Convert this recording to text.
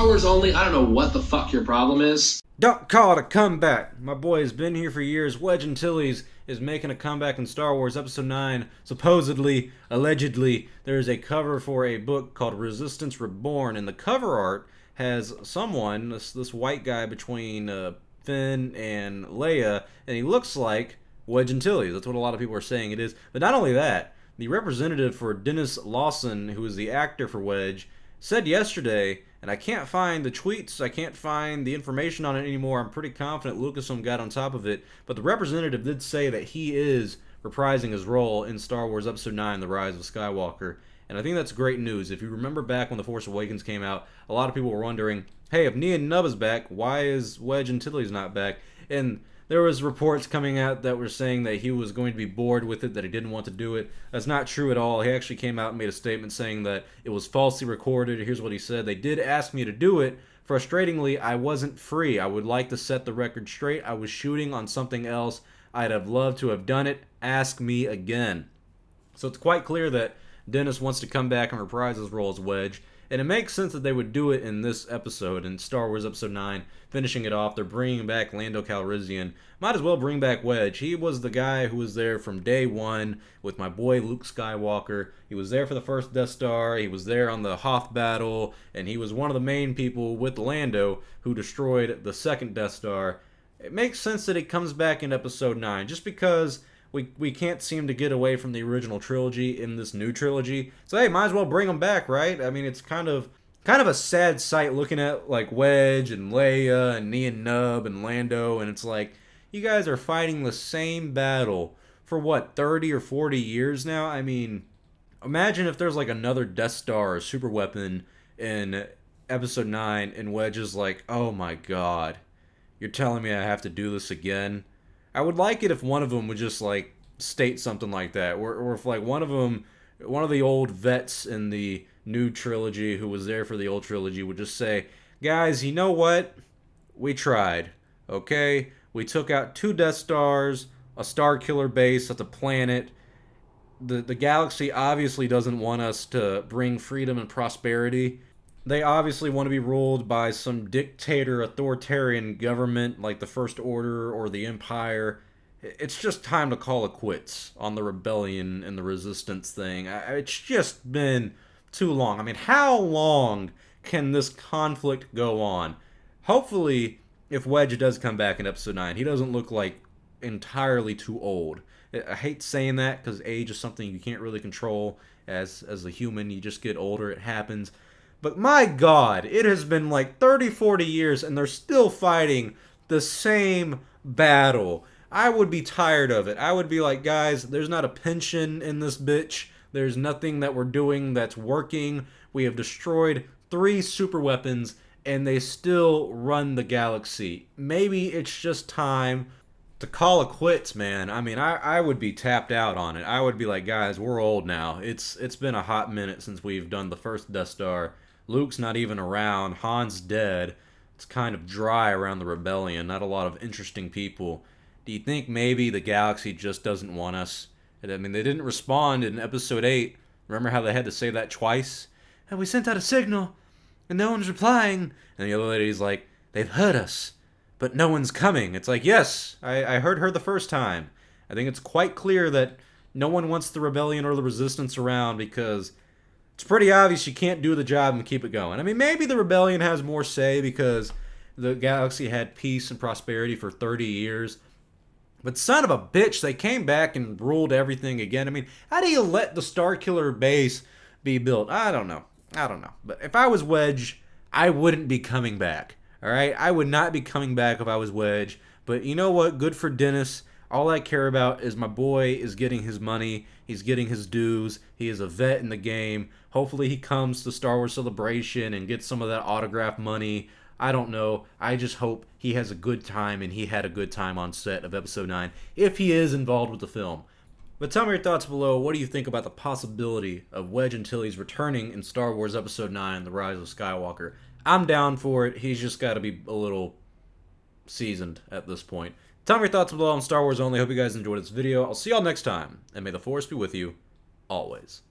Star Wars only. I don't know what the fuck your problem is. Don't call it a comeback. My boy has been here for years. Wedge Antilles is making a comeback in Star Wars Episode 9. Supposedly, allegedly, there is a cover for a book called Resistance Reborn, and the cover art has someone, this white guy between Finn and Leia, and he looks like Wedge Antilles. That's what a lot of people are saying it is. But not only that, the representative for Denis Lawson, who is the actor for Wedge, said yesterday, and I can't find the tweets, I can't find the information on it anymore. I'm pretty confident Lucasfilm got on top of it, but the representative did say that he is reprising his role in Star Wars Episode 9, The Rise of Skywalker. And I think that's great news. If you remember back when The Force Awakens came out, a lot of people were wondering, hey, if Nia Nub is back, why is Wedge Antilles not back? And there was reports coming out that were saying that he was going to be bored with it, that he didn't want to do it. That's not true at all. He actually came out and made a statement saying that it was falsely recorded. Here's what he said. They did ask me to do it. Frustratingly, I wasn't free. I would like to set the record straight. I was shooting on something else. I'd have loved to have done it. Ask me again. So it's quite clear that Denis wants to come back and reprise his role as Wedge. And it makes sense that they would do it in this episode, in Star Wars Episode 9, finishing it off. They're bringing back Lando Calrissian. Might as well bring back Wedge. He was the guy who was there from day one with my boy Luke Skywalker. He was there for the first Death Star. He was there on the Hoth battle. And he was one of the main people with Lando who destroyed the second Death Star. It makes sense that he comes back in Episode 9, just because we can't seem to get away from the original trilogy in this new trilogy. So hey, might as well bring them back, right? I mean, it's kind of a sad sight looking at like Wedge and Leia and Nia Nub and Lando, and it's like, you guys are fighting the same battle for what, 30 or 40 years now? I mean, imagine if there's like another Death Star or super weapon in Episode 9 and Wedge is like, oh my god, you're telling me I have to do this again? I would like it if one of them would just like state something like that, or if like one of the old vets in the new trilogy who was there for the old trilogy would just say, guys, you know what? We tried, okay? We took out 2 Death Stars, a Star Killer base at the planet. The galaxy obviously doesn't want us to bring freedom and prosperity. They obviously want to be ruled by some dictator, authoritarian government like the First Order or the Empire. It's just time to call it quits on the rebellion and the resistance thing. It's just been too long. I mean, how long can this conflict go on? Hopefully, if Wedge does come back in Episode 9, he doesn't look like entirely too old. I hate saying that because age is something you can't really control as a human. You just get older, it happens. But my god, it has been like 30, 40 years and they're still fighting the same battle. I would be tired of it. I would be like, guys, there's not a pension in this bitch. There's nothing that we're doing that's working. We have destroyed 3 super weapons and they still run the galaxy. Maybe it's just time to call it quits, man. I mean, I would be tapped out on it. I would be like, guys, we're old now. It's been a hot minute since we've done the first Death Star. Luke's not even around. Han's dead. It's kind of dry around the rebellion. Not a lot of interesting people. Do you think maybe the galaxy just doesn't want us? I mean, they didn't respond in Episode 8. Remember how they had to say that twice? And we sent out a signal, and no one's replying. And the other lady's like, they've heard us, but no one's coming. It's like, yes, I heard her the first time. I think it's quite clear that no one wants the rebellion or the resistance around because it's pretty obvious you can't do the job and keep it going. I mean, maybe the rebellion has more say because the galaxy had peace and prosperity for 30 years. But son of a bitch, they came back and ruled everything again. I mean, how do you let the Star Killer base be built? I don't know. But if I was Wedge, I wouldn't be coming back. All right? I would not be coming back if I was Wedge. But you know what? Good for Denis. All I care about is my boy is getting his money. He's getting his dues. He is a vet in the game. Hopefully he comes to Star Wars Celebration and gets some of that autograph money. I don't know. I just hope he has a good time and he had a good time on set of Episode 9 if he is involved with the film. But tell me your thoughts below. What do you think about the possibility of Wedge Antilles returning in Star Wars Episode 9, The Rise of Skywalker? I'm down for it. He's just got to be a little seasoned at this point. Tell me your thoughts below on Star Wars Only. I hope you guys enjoyed this video. I'll see y'all next time, and may the Force be with you always.